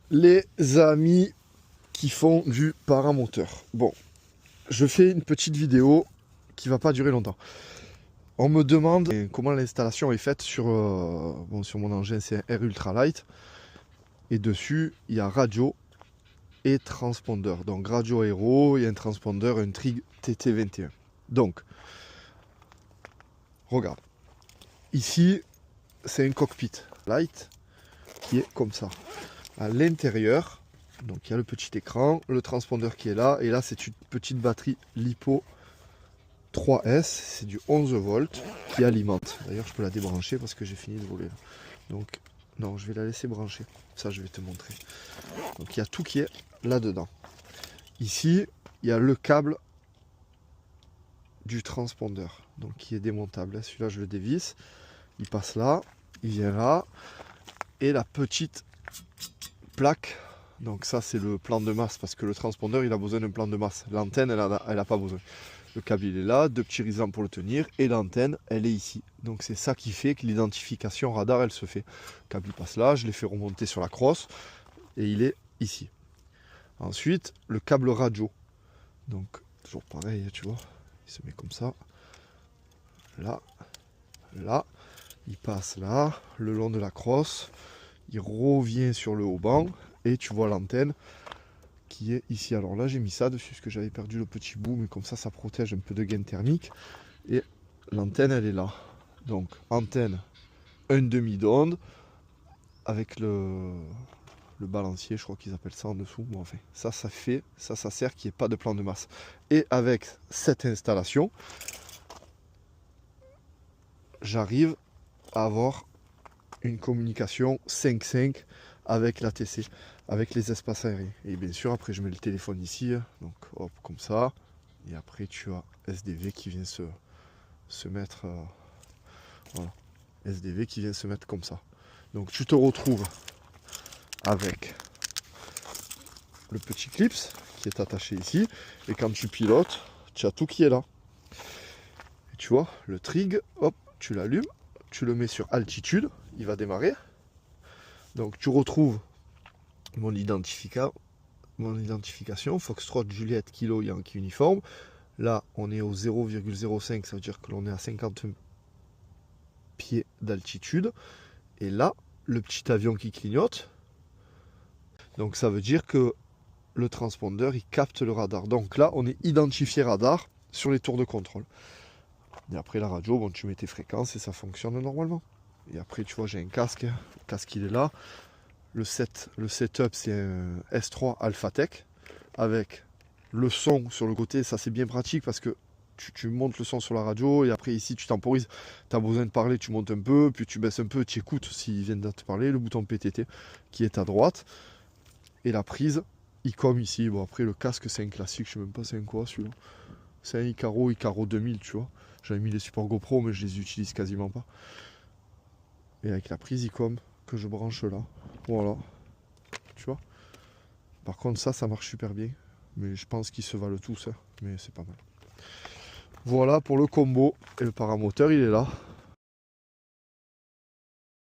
Les amis qui font du paramoteur. Bon, je fais une petite vidéo qui va pas durer longtemps. On me demande comment l'installation est faite sur mon engin, c'est un R Ultralight. Et dessus, il y a radio et transpondeur. Donc radio aéro et un transpondeur, un Trig TT21. Donc, regarde. Ici, c'est un cockpit light qui est comme ça. À l'intérieur, donc il y a le petit écran, le transpondeur qui est là, et là c'est une petite batterie LiPo 3S, c'est du 11 volts qui alimente. D'ailleurs je peux la débrancher parce que j'ai fini de voler là. Donc non, je vais la laisser brancher, ça je vais te montrer. Donc il y a tout qui est là-dedans. Ici, il y a le câble du transpondeur, donc qui est démontable. Celui-là je le dévisse, il passe là, il vient là, et la petite plaque. Donc ça c'est le plan de masse parce que le transpondeur il a besoin d'un plan de masse. L'antenne elle a pas besoin. Le câble il est là, deux petits risants pour le tenir et l'antenne elle est ici. Donc c'est ça qui fait que l'identification radar elle se fait. Le câble il passe là, je l'ai fait remonter sur la crosse et il est ici. Ensuite le câble radio. Donc toujours pareil tu vois, il se met comme ça. Là, là, il passe là, le long de la crosse. Il revient sur le haut-banc et tu vois l'antenne qui est ici. Alors là j'ai mis ça dessus parce que j'avais perdu le petit bout, mais comme ça protège un peu de gain thermique. Et l'antenne elle est là. Donc antenne 1,5 d'onde avec le balancier, je crois qu'ils appellent ça en dessous. Bon enfin ça sert qu'il n'y ait pas de plan de masse. Et avec cette installation, j'arrive à avoir une communication 5.5 avec l'ATC, avec les espaces aériens. Et bien sûr, après, je mets le téléphone ici, donc hop, comme ça. Et après, tu as SDV qui vient se mettre, voilà, SDV qui vient se mettre comme ça. Donc, tu te retrouves avec le petit clips qui est attaché ici. Et quand tu pilotes, tu as tout qui est là. Et tu vois, le trig, hop, tu l'allumes, tu le mets sur altitude, il va démarrer. Donc tu retrouves mon identification, Foxtrot, Juliette, Kilo, Yankee uniforme. Là, on est au 0,05, ça veut dire que l'on est à 50 pieds d'altitude. Et là, le petit avion qui clignote. Donc ça veut dire que le transpondeur, il capte le radar. Donc là, on est identifié radar sur les tours de contrôle. Et après la radio, bon, tu mets tes fréquences et ça fonctionne normalement. Et après, tu vois, j'ai un casque. Le casque, il est là. Le setup, c'est un S3 Alphatech avec le son sur le côté. Ça, c'est bien pratique parce que tu montes le son sur la radio et après, ici, tu temporises. Tu as besoin de parler, tu montes un peu, puis tu baisses un peu, tu écoutes s'ils viennent de te parler. Le bouton PTT qui est à droite. Et la prise, ICOM ici. Bon, après, le casque, c'est un classique. Je sais même pas c'est un quoi celui-là. C'est un Icaro 2000, tu vois. J'avais mis les supports GoPro, mais je les utilise quasiment pas. Et avec la prise ICOM que je branche là. Voilà. Tu vois. Par contre, ça marche super bien. Mais je pense qu'ils se valent tous. Hein. Mais c'est pas mal. Voilà pour le combo. Et le paramoteur, il est là.